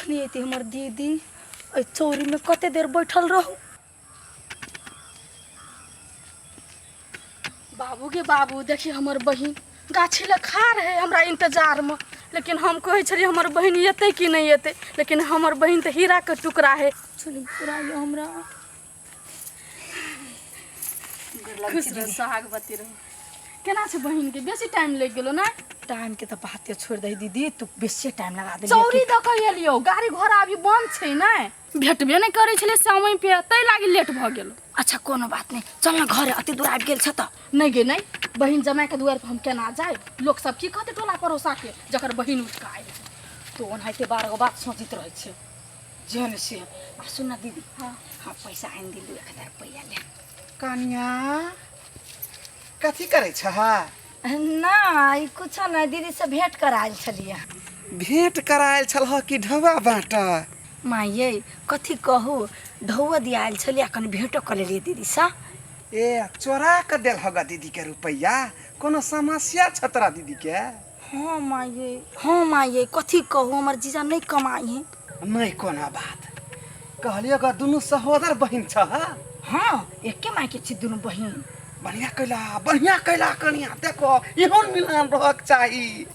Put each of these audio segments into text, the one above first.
कखनी अती हमर दीदी चौरी में कते देर बैठल रहू। बाबू गे बाबू देखिए हमर बहिन गाछी ले खा रहे हमरा इंतजार में, लेकिन हम कहे छलिए हमर बहिन येते कि नहीं येते, लेकिन हमर बहिन तो हीरा के टुकड़ा है। चलू पूरा ये हमरा खुश रह सुहागवती रह। केना छे बहिन के बेसी टाइम लग गेलो ना? टाइम के तो बाते छोड़ दे दीदी, तू बेसी टाइम लगा दे। चौरी द के एलियो, गाड़ी घोड़ा अभी बंद छे ना, भेटबे नहीं करे छले समय पे, तै लागी लेट भ गेलो। अच्छा कोनो बात नहीं, चल ना घरे अति दूर आबि गेल छ त। नहीं गे नहीं, बहिन जमाई के दुआर पर हम केना जाए? लोग सब की कहते टोला पड़ोसा के जकर बहिन उठ के आइ तो ओनाइते 12 गो बात सोचित रहे छे जन से। आ सुन ना दीदी, हां पैसा आइन दिलु 1000 रुपया ले। कन्या कथी करे छ? ना ई कुछ ना, दीदी से भेंट कराइल छलिए। भेंट कराइल छलह कि ढवा बाटा? माँ ये कथी कहू, ढौआ दियाल छलिए, कनी भेंटो कर लेलिए दीदी सा। ए चोरा के देल होगा दीदी के रुपया? कोनो समस्या छतरा दीदी के? हाँ माँ ये कथी कहू, हमर जीजा नहीं कमाई है। नहीं कोनो बात, कहलियो का दुनु सहोदर बहिन छ? हाँ एके माई के छी दुनु बहिन। बढ़िया कैला कनिया, देखो इहोन मिलान रहक चाहिए।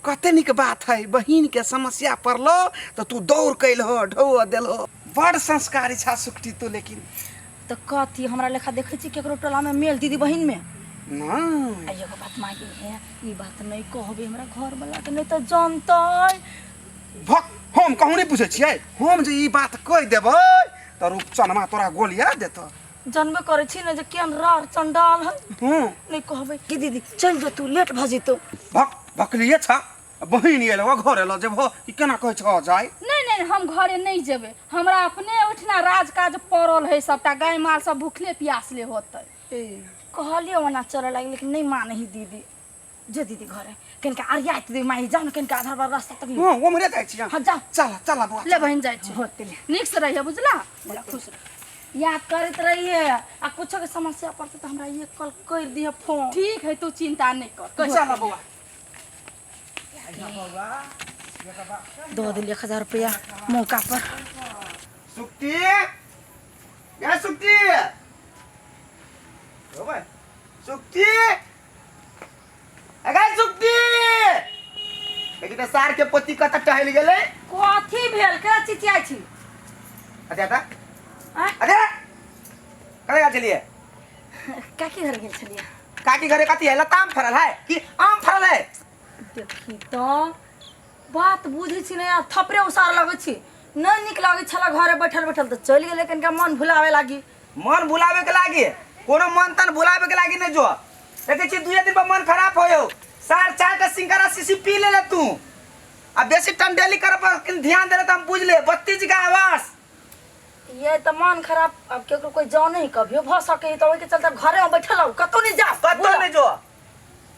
कते निक बात है, बहिन के समस्या पड़लो तो तू दौड़ कैल हो, ढौआ देलो, बड़ संस्कारी छा सुक्ति तो। लेकिन तो कथी हमरा लेखा देखे छी केकरो टोला में मेल दीदी बहिन में ना? एगो बात मांगी है, ई बात नहीं कहबे हमरा घर वाला के, नहीं तो जानतै। भक हम कहूँ नहीं पूछे छियै, हम जे ई बात कह देबै तो रूपचनमा तोरा गोलिया देतो। जानबे करे छी ना जे केन रार चंडाल है। नहीं कहबे कि दीदी चल जो, तू लेट भ जितो। भक भकलिए छ, बहिन एलो घर एलो जे भ ई केना कहै छ जाय? नहीं हम घरे नहीं जेबे, हमरा अपने उठना राजकाज पड़ल है, सबटा गाय माल सब भूखले प्यासले होतै। कहलिए ओना चले लगी, लेकिन नहीं माने ही दीदी। जो दीदी घरे कनका आरिया दीदी माई जान कनका आधार पर रास्ता तक। हां वो मरे जाय छी। हां जा चला बुआ ले बहन जाय छी होते ले। निक से रहिए बुझला, बोला खुश रह, याद करत रहिए। आ कुछ के समस्या पड़ते तो हमरा ये कल कर दिए फोन। ठीक है तू चिंता नहीं कर। चला बुआ दो दिल 1000 रुपया मौका पर। सुक्ति या सुक्ति ओ भाई सुक्ति, अगे सुक्ति एकटा सार के पति कत टहल गेले? कथी भेल के चिचियाई छी? अच्छा अरे कले चलिए काकी घर गेल छलिए। काकी घरे कथी है? लताम फरल है कि आम फरल है? देखी तो बात बुझी छी नहीं, थपरे उसार लगे छी, नहीं निक लगे छला घरे बैठल बैठल तो चल गेले, कनका मन भुलावे लागी। मन भुलावे के लागी? कोनो मन तन भुलावे के लागी नहीं जो देखे छी, 2 दिन पर मन खराब होयो, सार चाय का सिंगारा सीसी पी ले तू। अब बेसी टंडेली कर पर ध्यान दे त हम बुझ ले 32 का आवाज। ये तो मन खराब, अब केकरो कोई जान नहीं कभियो भ सके, तो ओइ के चलते घरे में बैठल हो, कतो नहीं जा, कतो नहीं जो।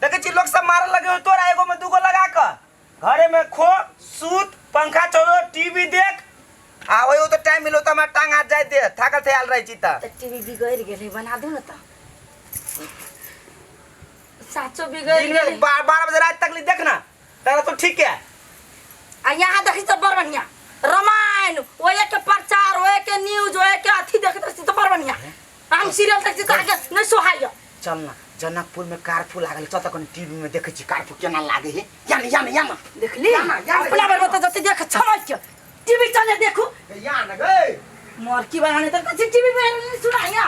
देखे छी लोग सब मारे लगे हो, तोरा एगो में 2 गो लगा के घरे में खो सूत, पंखा चलो, टीवी देख। आवे तो टाइम मिलो तो मैं टांग हाथ जाय दे, थाकल थयाल रही छी त। टीवी बिगड़ गेले, बना दू न त। साचो बिगड़ गेले। 12 बजे रात तक देखना तेरा तो ठीक है। आ यहाँ देखी तो बड़ बढ़िया रामायण, ओए के प्रचार, ओए के न्यूज, ओए के अथी देखत रही तो बड़ बढ़िया। हम सीरियल देखती तो आगे नहीं सोहाय। चल ना जनकपुर में कारफू लागल, चल तक टीवी में देखे छी कारफू केना लागे है। या देख ली अपना बार बता जते देख समझ के टीवी चले देखू। या न गए मोर की बनाने तक टीवी में नहीं सुनाया।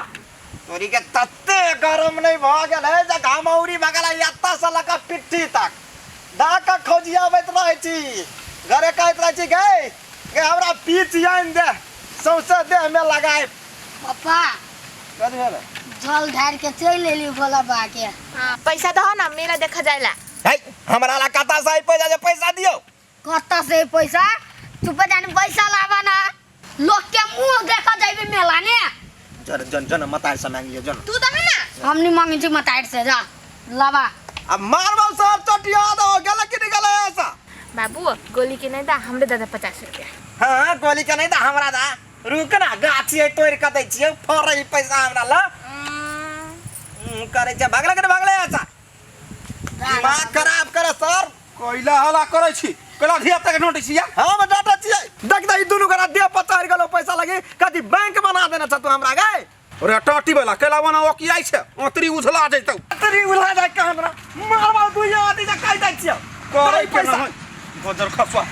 तोरी के तत्ते गरम नहीं भ गेल है जे घामौरी भगला यात्ता से लगा पिट्ठी तक डाका खोजिया बैठ रही छी। घरे कहत रही छी गए के हमरा पीछ आइन दे, सौसे देह में लगाए। पापा कथि भेल? जल ढार के चल लेली भोला बा के। हां पैसा दहो ना, मेला देखा जायला। है हमरा ला कता से पैसा दियो। कत्ता से पैसा? चुप जाने पैसा लावा ना, लोग के मुंह देखा जाइबे मेला ने। जन मतार से मांग लियो जन। तू दमे ना, हम नहीं मांगे छी मतार से, जा लावा। अब मारबो सब चटिया दो गले कि निकले ऐसा। बाबू गोली के नहीं दा, हमरे दादा 50 रुपया। हां गोली के नहीं दा, हमरा दा। रुक ना, गाछी है तोड़ के दै छियै, फरई पैसा हमरा ला। करे छ भागले ऐसा दिमाग खराब करे सर। कोइला हला करे छी, कोइला धिया तक नोटिस या हम डाटा छियै। देख दई रे टाटी वाला केला बना ओकी आई छे ओतरी उझला जैतौ तरी उला जाय के हमरा मारवा दुइया आदि जा काई दै छियै करे पैसा बजर खसवा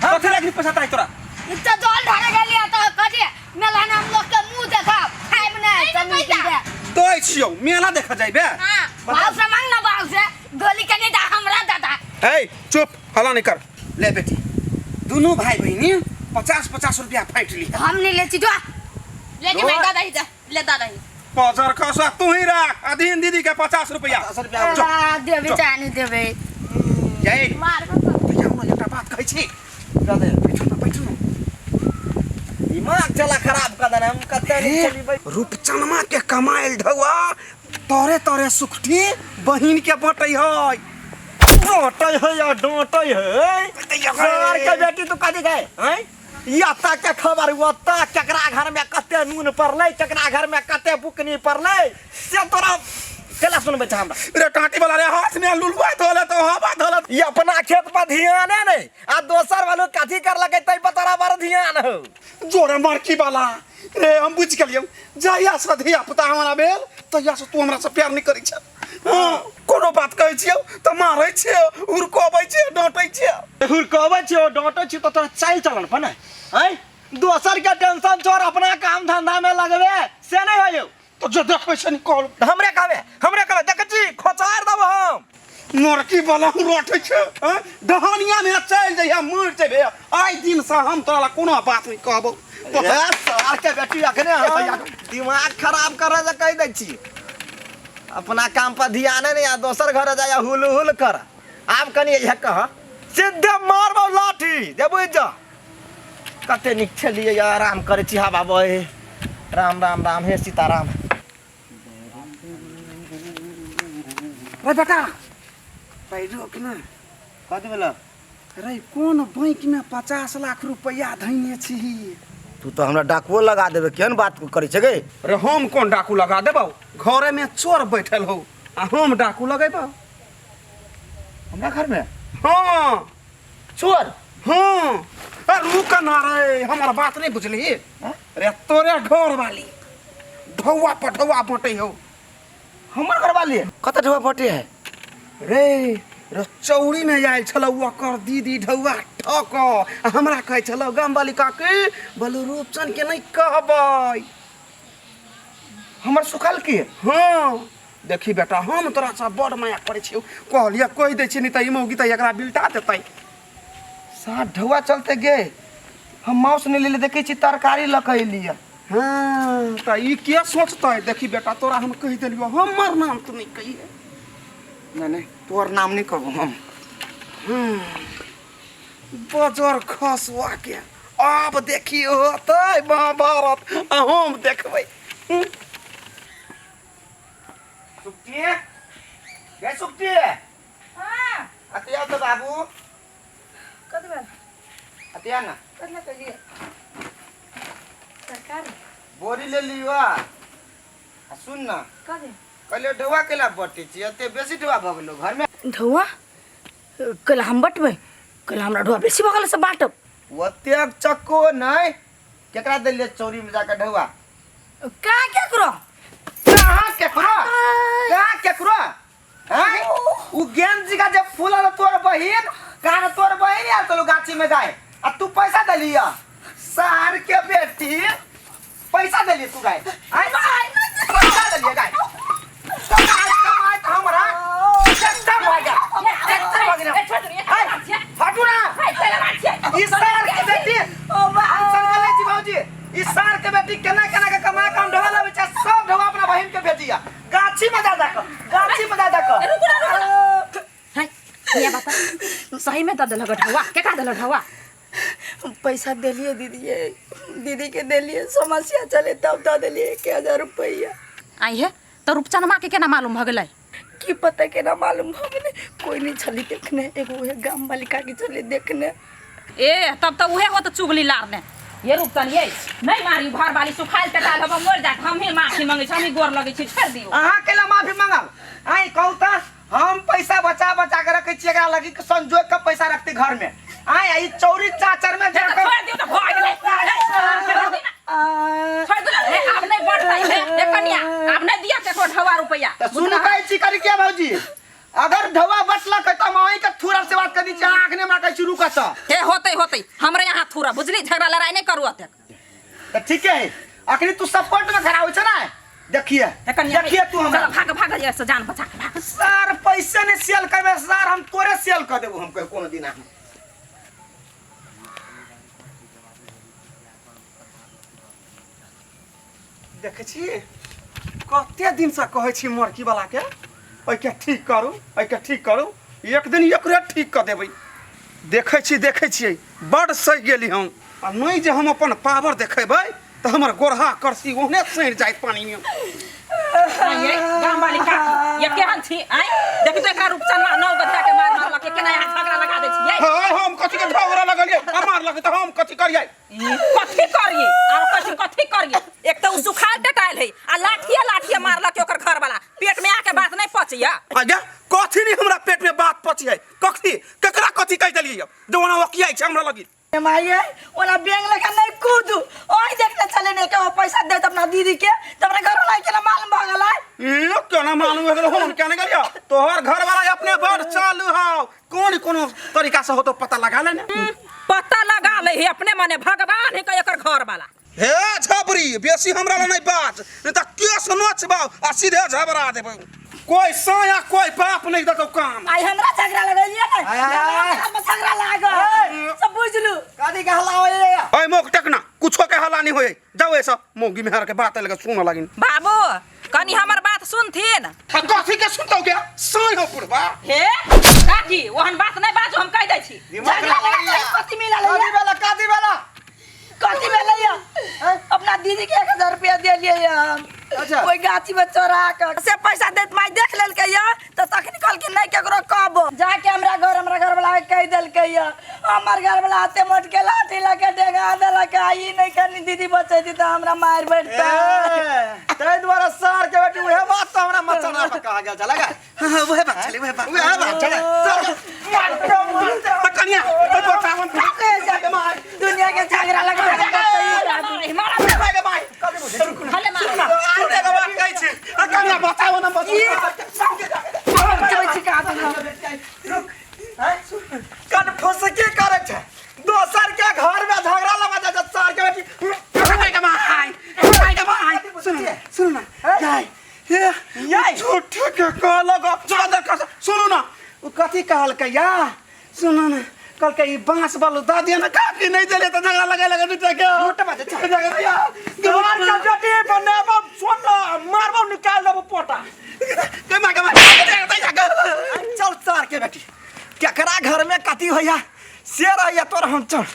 कथि लागि पैसा ताई तोरा इतना जल ढारे गेलिए तो कथी मेला नाम लोग के मुंह देखा खाइब नहीं जमीन के दै छियौ मेला देखा जाइबे हां भाव से मांग ना भाव से गोली के नहीं दा हमरा दादा ए चुप हला नहीं कर ले बेटी दोनों भाई बहनी 50-50 रुपया फाइट ली हम नहीं ले चिटवा लेके भाई दादा ही जा ले दादा ही बजर खसवा तू ही रख अधीन दीदी के 50 रुपया देबे चाहे देबे जय मार जाऊ ना एकटा बात कहै छी दादा बैठू ना दिमाग चला खराब कर देना हम कते नहीं चली भाई रूपचनमा के कमाइल ढौआ तोरे तोरे सुखठी बहिन के बटै है डोटै है या डोटै है सर के बेटी तू कथि गए हैं याता के खबर वता केकरा घर में कते नून पड़लै केकरा घर में कते बुकनी पड़लै से तोरा केला सुनबे छ हमरा रे टाटी वाला रे हाथ में लुलवा धोले तो हवा धोले ये अपना खेत पर ध्यान है नहीं आ दोसर वालों कथि कर लगे तै पर तोरा बड़ ध्यान हो जोरे मारकी वाला रे हम बुझ गेलियौ जहिया से धिया पुता हमरा भेल तहिया से तू हमरा से प्यार नहीं करै छ कोनो बात कहै छियौ त मारै छियौ उरकोबै छियौ डांटै छियौ हुरकबै छियो डांटै छियो त तोरा चाल चलन पर नहीं हैं दोसर के टेंशन छोड़ अपना काम धंधा में लगबे से नहीं होयो तो जो देखबै से निकल हमरे कहबे देख छी खोचार दब हम मोरकी वाला हम रोटै छ डहानिया में चल जइया मर जेबे आइ दिन से हम तोरा कोनो बात नहीं कहबो सर के बेटी अखने दिमाग खराब करे जे कह दै छी अपना काम पर ध्यान नहीं आ दोसर घर जाया हुल कर आब कनी यह कह सीधे मारबो लाठी देबो जा कते निक छलिए या आराम करे छी हवा बहे राम राम राम हे सीताराम रे बेटा पैरो कि ना कथि भेल रे कोन बैंक में 50 लाख रुपया धइने छी तू तो हमरा डाकुओ लगा देबे केहन बात करे छै गे रे हम कोन डाकू लगा देबौ घरे में चोर बैठल हो आ हम डाकू लगेबौ हमरा घर में हां चोर हां अरे रुक ना रे हमारा बात नहीं बुझली रे तोरे घर वाली ढौआ पर ढौआ बटै हो हमर घर वाली कत ढवा फटे है रे रे चौड़ी में आयल छलौ ओकर दीदी ढौआ ठक हमरा कहै छलौ गाम वाली काके बोलो रूपचन के नहीं कहबै हमर सुखल की हां देखी बेटा हम तोरा से बड़ माया करे छियौ कहलिया कहि दै छी नहीं त ई मौगी त एकरा बिल्टा देतै साथ ढवा चलते गे हम माउस ने ले देखे छी तरकारी लकैलिया हाँ त ई के सोचतै देखी बेटा तोरा हम कहि देलियो हमर नाम तो नहीं कहिए नहीं तोर नाम नहीं कहबो हम बजर खसवा के अब देखियो होतै महाभारत हम देखबै सुक्ति गे सुक्ति हां अतिया तो बाबू कथि भेल अतिया ना कथि कहिए सरकार बोरी ले लियो आ सुन ना कथि कहले ढवा केला बटे छी एते बेसी ढवा भ गेलो घर में ढौआ कल हम बटबै कल हमरा ढौआ बेसी भगल से बाटब ओते चक्को नहीं केकरा देले चौरी में जाके ढवा का क्या करो कहां केकरो हैं उ ज्ञान जी का जब फूल आलो तोर बहिन कान तोर बहिन यार तो गाछी में जाए आ तू पैसा दलिया सार के बेटी पैसा दलिए तू गाय पैसा दलिए गाय तो आज कमाए तो हमरा एकदम हो गया एकदम हो गया हटू ना इस सार के बेटी आंसर कर ले जी बाबूजी इस सार के बेटी केना केना के कमा काम ढवाला बेचा सब ढवा अपना बहिन के भेजिया गाछी में जा है ये बता सही में त देलक ढौआ के का देलक ढौआ पैसा देलिए दीदी के देलिए समस्या चले तब दे देलिए 1000 रुपया आई है तो रूपचनमा के केना मालूम भ गेलै की पता केना मालूम भ गेलै कोई नहीं छली देखने एगो है गाम वाली का की चले देखने ए तब तो उहे होत चुगली लारने ये रूपचन ये नहीं मारी घर वाली सुखाइल टटाल हम मर जात हम ही माफी मांगे छी हम ही गोर लगे छी छोड़ दियो अहाँ केला माफी मांगब आई कहू त हम पैसा बचा के रखे छी एकरा लगी संजोग के पैसा रखते घर में आई चौरी चाचर में जाकर छोड़ दियो त भ गेलै छोड़ दो अब नहीं बढ़तै है बुझली झगड़ा लड़ाई नहीं करू अते तो ठीक है अखनी तू सपोर्ट में खड़ा हो छ ना देखिए देखिए तू हमरा भाग भाग जा से जान बचा के भाग सर पैसे ने सेल करबे सर हम तोरे सेल कर देबो हम कोनो दिन हम देखे छी कते दिन से कहै छी मरकी वाला के ओइ के ठीक करू एक दिन एकरे ठीक कर देबै देखै छी बड़ सही गेली हम आ नहीं जे हम अपन पावर देखेबै तो हमर गोरहा करसी ओहने सैर जाय पानी में ये गांव वाली का ये केहन छी आई देखि तो एकरा रूपचन मार नौ गधा के मार मार के केना यहाँ झगड़ा लगा दे छी हाय हम कथि के झगड़ा लगलिए मार लगे तो हम कथि करिए कथि करिए और कथि करिए एक तो सुखाल टटाइल है आ लाठिया मारला के ओकर घर वाला पेट में आके बात नहीं पचिया आजा कथि नहीं हमरा पेट में बात पची है कथि केकरा कथि कह देलिए जवाना वकिया छै हमरा लगी माये ओला बैंक लगा नहीं कूदू ओही देखने चले ने के पैसा दे त अपना दीदी के त अपना घर वाला के मालूम भ गेलै ये केना मालूम हो गेल हम केना गेलियो तोहर घर वाला अपने बड़ चालू हो कोन तरीका से हो तो पता लगा ले ने पता लगा ले है अपने मने भगवान है के एकर घर वाला हे झबरी बेसी हमरा ला नहीं बात नहीं त केस नोच बाऊ आ सीधे झबरा देबो कोई साया कोई बाप नहीं देतो काम आई हमरा झगड़ा लगलिए ने झगड़ा लागो सब बुझलू कादी के हल्ला होय ओए मोक टकना कुछो के हल्ला नहीं होए जाओ ऐसा मोगी मेहर के बात लगे सुन लगिन बाबू कनी हमर बात सुनथिन कथि के सुनतो के साई हो पुरबा हे काकी ओहन बात नहीं बाजू हम कह दै छी झगड़ा लगा कथि मिला ले कादी वाला कथि मिला अपना दीदी के 1000 रुपया दे लिए हम अच्छा कोई गाछी में चोरा कर से पैसा देत माई देख लेल के या त तखनी कल के नहीं केकरो कहबो जाके हमरा घर वाला कह देल के या हमर घर वाला हाथे मोट के लाठी लगे देगा देल के आई नहीं करनी दीदी बचे थी त हमरा मार बैठता तै द्वारा सर के बेटी उहे बात तो हमरा मचना पर कहा गया चला हां वह बात चले मार कनिया बतावन जाके मार दुनिया के झगड़ा लगा मारा के मार हले मारा सुने के बात कहै छी कनिया बताओ ना कन फस के करे छै दोसर के घर में झगड़ा लगा दे सर के बेटी सुन ना याय झूठ के कहल ग ज्यादा कर सुनो ना उ कथि कहल के या सुनो ना कल के ई बांस बालू दादी ना काकी नहीं देले त झगड़ा लगा दूटा के झूठ बात छै घर का बेटी बनाबो सुन मारबो निकाल देबो पोटा चल सर के बेटी केकरा घर में कथि होया से रहिया तोर हम चल